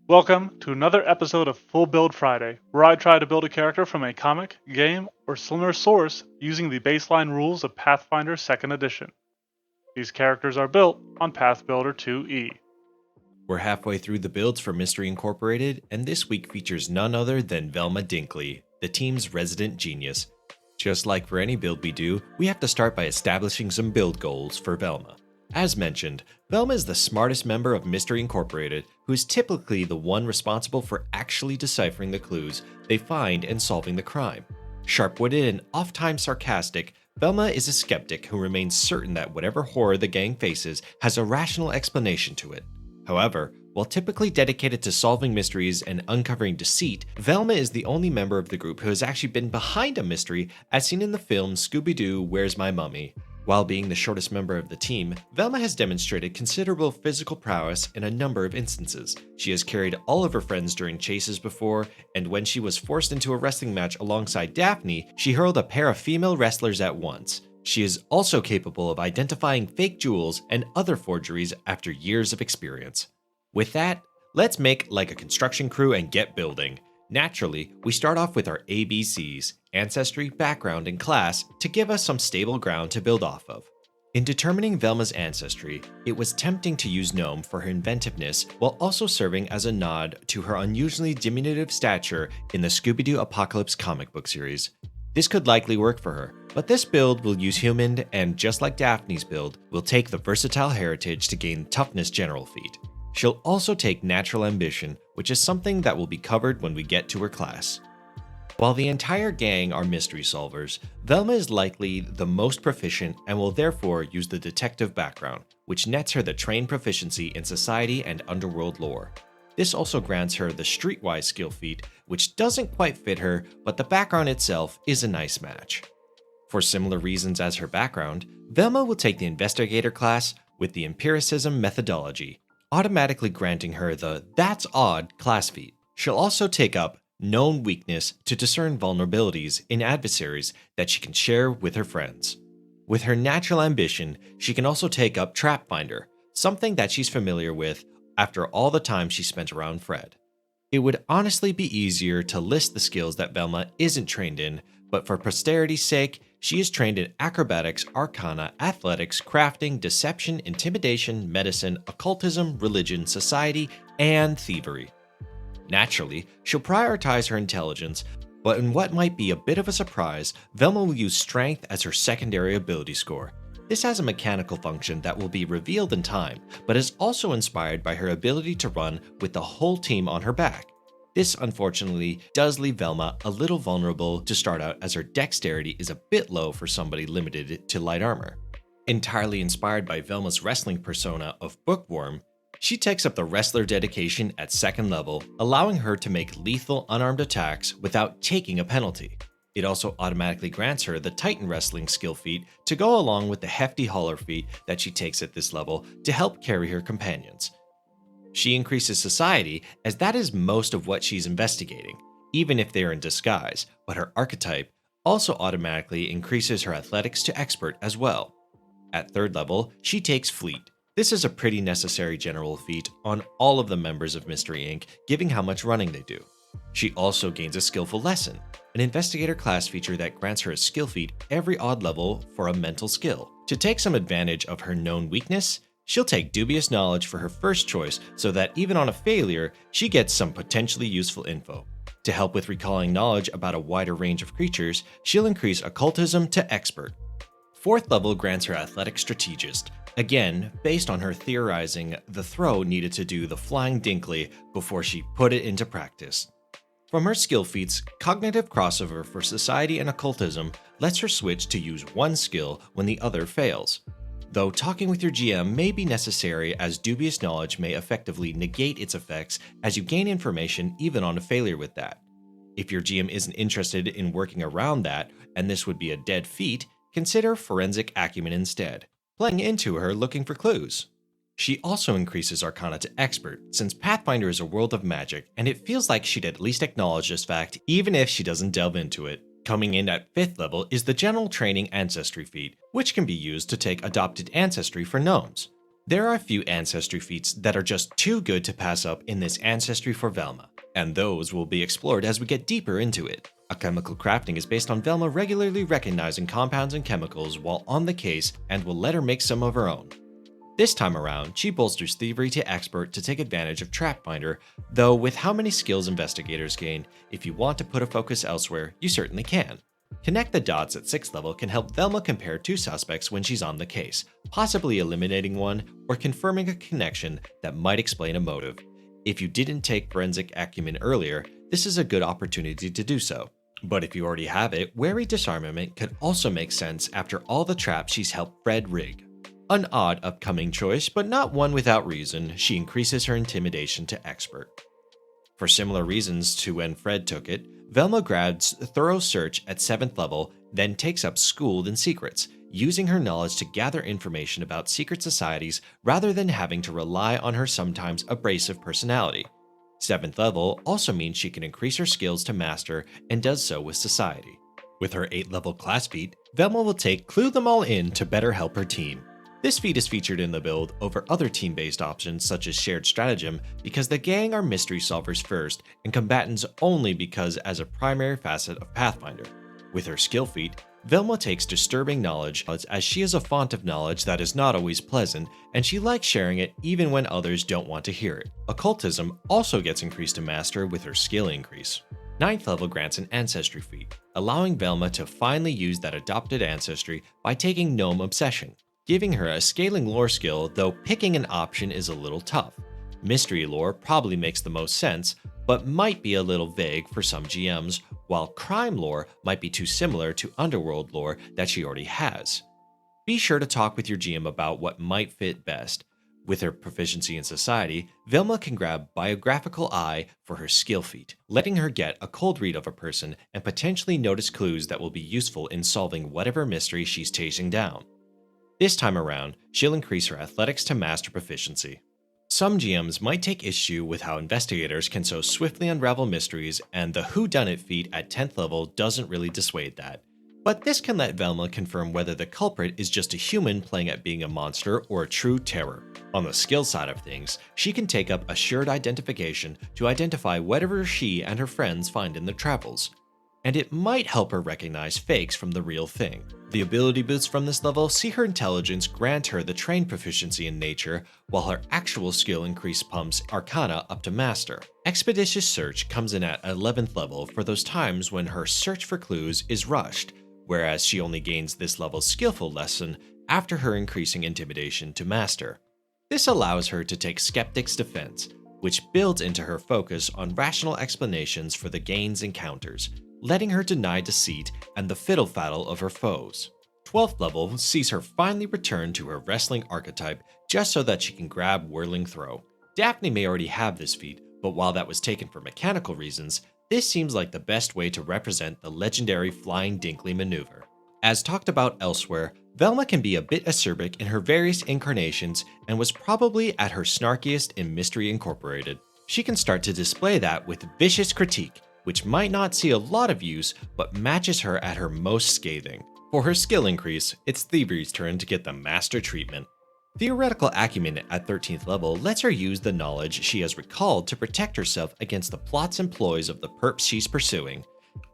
Welcome to another episode of Full Build Friday, where I try to build a character from a comic, game, or similar source using the baseline rules of Pathfinder Second Edition. These characters are built on Path Builder 2E. We're halfway through the builds for Mystery Incorporated, and this week features none other than Velma Dinkley, the team's resident genius. Just like for any build we do, we have to start by establishing some build goals for Velma. As mentioned, Velma is the smartest member of Mystery Incorporated, who is typically the one responsible for actually deciphering the clues they find and solving the crime. Sharp-witted and oft-times sarcastic, Velma is a skeptic who remains certain that whatever horror the gang faces has a rational explanation to it. However, while typically dedicated to solving mysteries and uncovering deceit, Velma is the only member of the group who has actually been behind a mystery as seen in the film Scooby-Doo, Where's My Mummy? While being the shortest member of the team, Velma has demonstrated considerable physical prowess in a number of instances. She has carried all of her friends during chases before, and when she was forced into a wrestling match alongside Daphne, she hurled a pair of female wrestlers at once. She is also capable of identifying fake jewels and other forgeries after years of experience. With that, let's make like a construction crew and get building. Naturally, we start off with our ABCs, Ancestry, Background, and Class, to give us some stable ground to build off of. In determining Velma's ancestry, it was tempting to use Gnome for her inventiveness while also serving as a nod to her unusually diminutive stature in the Scooby-Doo Apocalypse comic book series. This could likely work for her, but this build will use Human and, just like Daphne's build, will take the versatile heritage to gain Toughness general feat. She'll also take Natural Ambition, which is something that will be covered when we get to her class. While the entire gang are mystery solvers, Velma is likely the most proficient and will therefore use the detective background, which nets her the trained proficiency in society and underworld lore. This also grants her the streetwise skill feat, which doesn't quite fit her, but the background itself is a nice match. For similar reasons as her background, Velma will take the Investigator class with the Empiricism methodology, automatically granting her the That's Odd class feat. She'll also take up Known Weakness to discern vulnerabilities in adversaries that she can share with her friends. With her Natural Ambition, she can also take up Trap Finder, something that she's familiar with after all the time she spent around Fred. It would honestly be easier to list the skills that Velma isn't trained in, but for posterity's sake, she is trained in acrobatics, arcana, athletics, crafting, deception, intimidation, medicine, occultism, religion, society, and thievery. Naturally, she'll prioritize her intelligence, but in what might be a bit of a surprise, Velma will use strength as her secondary ability score. This has a mechanical function that will be revealed in time, but is also inspired by her ability to run with the whole team on her back. This unfortunately does leave Velma a little vulnerable to start out, as her dexterity is a bit low for somebody limited to light armor. Entirely inspired by Velma's wrestling persona of Bookworm, she takes up the Wrestler dedication at 2nd level, allowing her to make lethal unarmed attacks without taking a penalty. It also automatically grants her the Titan Wrestling skill feat to go along with the hefty Hauler feat that she takes at this level to help carry her companions. She increases society, as that is most of what she's investigating, even if they are in disguise, but her archetype also automatically increases her athletics to expert as well. At 3rd level, she takes Fleet. This is a pretty necessary general feat on all of the members of Mystery Inc., given how much running they do. She also gains a Skillful Lesson, an Investigator class feature that grants her a skill feat every odd level for a mental skill. To take some advantage of her known weakness, she'll take Dubious Knowledge for her first choice so that even on a failure, she gets some potentially useful info. To help with recalling knowledge about a wider range of creatures, she'll increase Occultism to Expert. 4th level grants her Athletic Strategist, again based on her theorizing the throw needed to do the Flying Dinkley before she put it into practice. From her skill feats, Cognitive Crossover for Society and Occultism lets her switch to use one skill when the other fails. Though talking with your GM may be necessary, as Dubious Knowledge may effectively negate its effects as you gain information even on a failure with that. If your GM isn't interested in working around that, and this would be a dead feat, consider Forensic Acumen instead, playing into her looking for clues. She also increases Arcana to Expert, since Pathfinder is a world of magic, and it feels like she'd at least acknowledge this fact even if she doesn't delve into it. Coming in at 5th level is the General Training Ancestry feat, which can be used to take Adopted Ancestry for gnomes. There are a few Ancestry feats that are just too good to pass up in this Ancestry for Velma, and those will be explored as we get deeper into it. A chemical crafting is based on Velma regularly recognizing compounds and chemicals while on the case and will let her make some of her own. This time around, she bolsters Thievery to Expert to take advantage of Trapfinder, though with how many skills investigators gain, if you want to put a focus elsewhere, you certainly can. Connect the dots at 6th level can help Velma compare two suspects when she's on the case, possibly eliminating one or confirming a connection that might explain a motive. If you didn't take Forensic Acumen earlier, this is a good opportunity to do so. But if you already have it, Wary Disarmament could also make sense after all the traps she's helped Fred rig. An odd upcoming choice, but not one without reason, she increases her Intimidation to Expert. For similar reasons to when Fred took it, Velma grabs Thorough Search at 7th level, then takes up Schooled in Secrets, using her knowledge to gather information about secret societies rather than having to rely on her sometimes abrasive personality. 7th level also means she can increase her skills to Master and does so with Society. With her 8th level class feat, Velma will take Clue Them All In to better help her team. This feat is featured in the build over other team-based options such as Shared Stratagem because the gang are mystery solvers first and combatants only because as a primary facet of Pathfinder. With her skill feat, Velma takes Disturbing Knowledge as she is a font of knowledge that is not always pleasant and she likes sharing it even when others don't want to hear it. Occultism also gets increased to Master with her skill increase. 9th level grants an Ancestry feat, allowing Velma to finally use that adopted ancestry by taking Gnome Obsession, giving her a scaling lore skill, though picking an option is a little tough. Mystery lore probably makes the most sense, but might be a little vague for some GMs, while crime lore might be too similar to underworld lore that she already has. Be sure to talk with your GM about what might fit best. With her proficiency in Society, Velma can grab Biographical Eye for her skill feat, letting her get a cold read of a person and potentially notice clues that will be useful in solving whatever mystery she's chasing down. This time around, she'll increase her Athletics to Master proficiency. Some GMs might take issue with how investigators can so swiftly unravel mysteries, and the whodunit feat at 10th level doesn't really dissuade that. But this can let Velma confirm whether the culprit is just a human playing at being a monster or a true terror. On the skill side of things, she can take up Assured Identification to identify whatever she and her friends find in their travels. And it might help her recognize fakes from the real thing. The ability boosts from this level see her intelligence grant her the trained proficiency in nature, while her actual skill increase pumps Arcana up to Master. Expeditious Search comes in at 11th level for those times when her search for clues is rushed, whereas she only gains this level's skillful lesson after her increasing Intimidation to Master. This allows her to take Skeptic's Defense, which builds into her focus on rational explanations for the gain's encounters, letting her deny deceit and the fiddle-faddle of her foes. 12th level sees her finally return to her wrestling archetype just so that she can grab Whirling Throw. Daphne may already have this feat, but while that was taken for mechanical reasons, this seems like the best way to represent the legendary Flying Dinkley maneuver. As talked about elsewhere, Velma can be a bit acerbic in her various incarnations and was probably at her snarkiest in Mystery Incorporated. She can start to display that with Vicious Critique, which might not see a lot of use, but matches her at her most scathing. For her skill increase, it's Thievery's turn to get the Master treatment. Theoretical Acumen at 13th level lets her use the knowledge she has recalled to protect herself against the plots and ploys of the perps she's pursuing.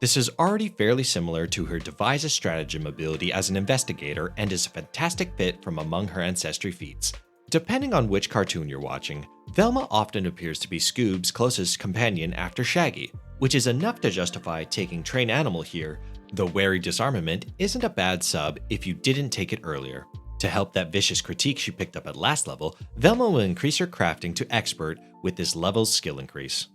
This is already fairly similar to her Devise a Stratagem ability as an investigator and is a fantastic fit from among her Ancestry feats. Depending on which cartoon you're watching, Velma often appears to be Scoob's closest companion after Shaggy, which is enough to justify taking Train Animal here, though Wary Disarmament isn't a bad sub if you didn't take it earlier. To help that Vicious Critique she picked up at last level, Velma will increase her crafting to Expert with this level's skill increase.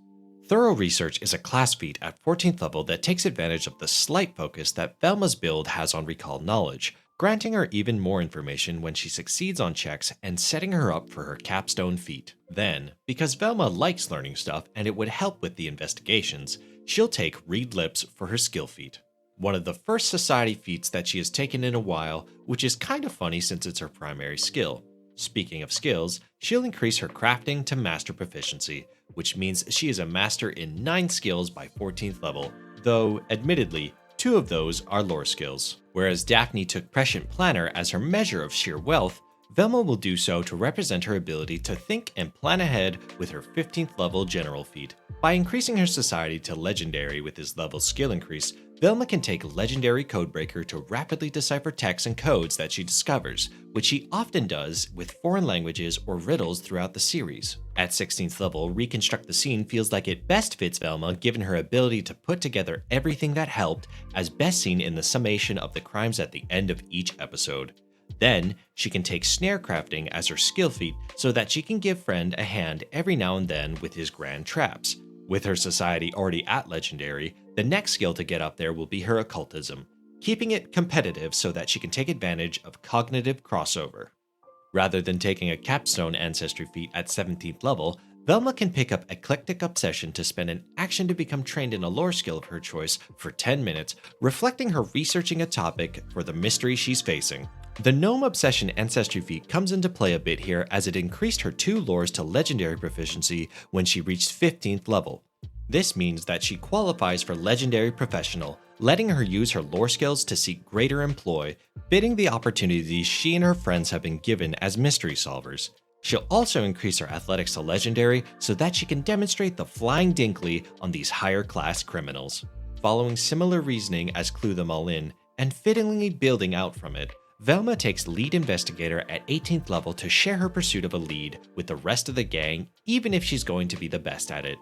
Thorough Research is a class feat at 14th level that takes advantage of the slight focus that Velma's build has on recall knowledge, granting her even more information when she succeeds on checks and setting her up for her capstone feat. Then, because Velma likes learning stuff and it would help with the investigations, she'll take Read Lips for her skill feat. One of the first Society feats that she has taken in a while, which is kind of funny since it's her primary skill. Speaking of skills, she'll increase her crafting to Master proficiency, which means she is a Master in 9 skills by 14th level, though, admittedly, 2 of those are lore skills. Whereas Daphne took Prescient Planner as her measure of sheer wealth, Velma will do so to represent her ability to think and plan ahead with her 15th level general feat. By increasing her society to legendary with his level skill increase, Velma can take legendary codebreaker to rapidly decipher texts and codes that she discovers, which she often does with foreign languages or riddles throughout the series. At 16th level, reconstruct the scene feels like it best fits Velma given her ability to put together everything that helped, as best seen in the summation of the crimes at the end of each episode. Then, she can take snare crafting as her skill feat so that she can give Friend a hand every now and then with his grand traps. With her society already at legendary, the next skill to get up there will be her occultism, keeping it competitive so that she can take advantage of cognitive crossover. Rather than taking a capstone ancestry feat at 17th level, Velma can pick up Eclectic Obsession to spend an action to become trained in a lore skill of her choice for 10 minutes, reflecting her researching a topic for the mystery she's facing. The Gnome Obsession Ancestry feat comes into play a bit here as it increased her 2 lores to legendary proficiency when she reached 15th level. This means that she qualifies for Legendary Professional, letting her use her lore skills to seek greater employ, fitting the opportunities she and her friends have been given as mystery solvers. She'll also increase her athletics to legendary so that she can demonstrate the Flying Dinkley on these higher class criminals. Following similar reasoning as Clue Them All In, and fittingly building out from it, Velma takes lead investigator at 18th level to share her pursuit of a lead with the rest of the gang, even if she's going to be the best at it.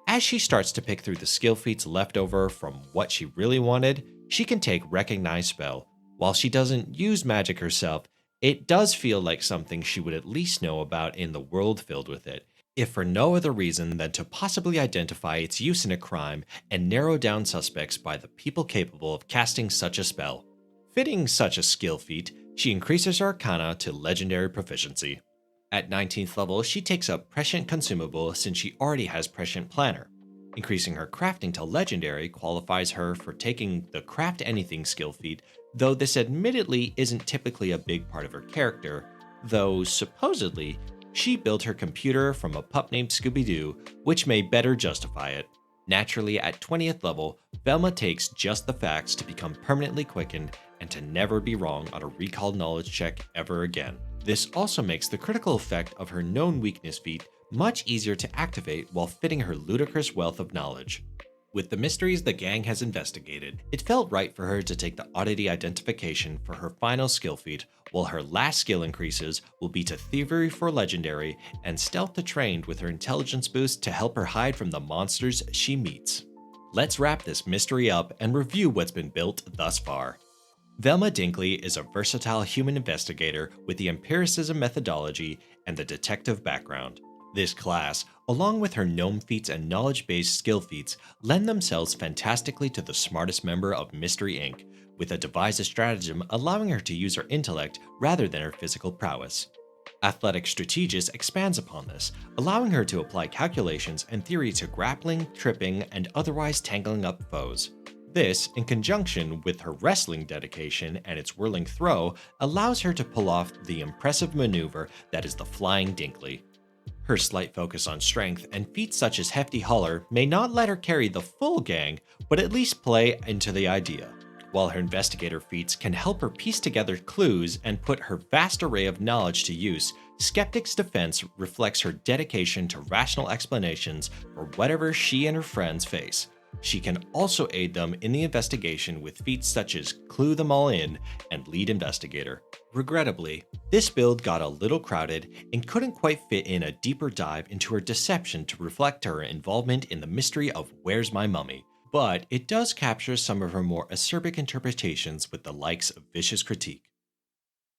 As she starts to pick through the skill feats left over from what she really wanted, she can take Recognize Spell. While she doesn't use magic herself, it does feel like something she would at least know about in the world filled with it, if for no other reason than to possibly identify its use in a crime and narrow down suspects by the people capable of casting such a spell. Fitting such a skill feat, she increases her Arcana to legendary proficiency. At 19th level, she takes up Prescient Consumable since she already has Prescient Planner. Increasing her crafting to legendary qualifies her for taking the Craft Anything skill feat, though this admittedly isn't typically a big part of her character, though supposedly, she built her computer from a pup named Scooby-Doo, which may better justify it. Naturally, at 20th level, Velma takes Just the Facts to become permanently quickened and to never be wrong on a recall knowledge check ever again. This also makes the critical effect of her known weakness feat much easier to activate while fitting her ludicrous wealth of knowledge. With the mysteries the gang has investigated, it felt right for her to take the oddity identification for her final skill feat, while her last skill increases will be to Thievery for Legendary and Stealth to Trained with her intelligence boost to help her hide from the monsters she meets. Let's wrap this mystery up and review what's been built thus far. Velma Dinkley is a versatile human investigator with the empiricism methodology and the detective background. This class, along with her gnome feats and knowledge-based skill feats, lend themselves fantastically to the smartest member of Mystery Inc., with a devised stratagem allowing her to use her intellect rather than her physical prowess. Athletic Strategist expands upon this, allowing her to apply calculations and theory to grappling, tripping, and otherwise tangling up foes. This, in conjunction with her wrestling dedication and its whirling throw, allows her to pull off the impressive maneuver that is the Flying Dinkley. Her slight focus on strength and feats such as Hefty Holler may not let her carry the full gang, but at least play into the idea. While her investigator feats can help her piece together clues and put her vast array of knowledge to use, Skeptic's defense reflects her dedication to rational explanations for whatever she and her friends face. She can also aid them in the investigation with feats such as Clue Them All In and Lead Investigator. Regrettably, this build got a little crowded and couldn't quite fit in a deeper dive into her deception to reflect her involvement in the mystery of Where's My Mummy, but it does capture some of her more acerbic interpretations with the likes of Vicious Critique.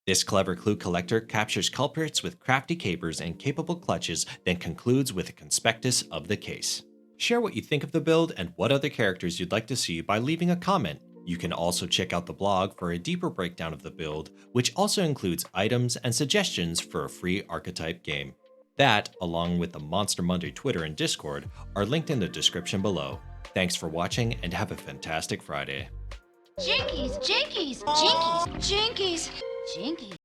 This clever clue collector captures culprits with crafty capers and capable clutches, then concludes with a conspectus of the case. Share what you think of the build and what other characters you'd like to see by leaving a comment. You can also check out the blog for a deeper breakdown of the build, which also includes items and suggestions for a free archetype game. That, along with the Monster Monday Twitter and Discord, are linked in the description below. Thanks for watching and have a fantastic Friday. Jinkies, jinkies, jinkies, jinkies, jinkies.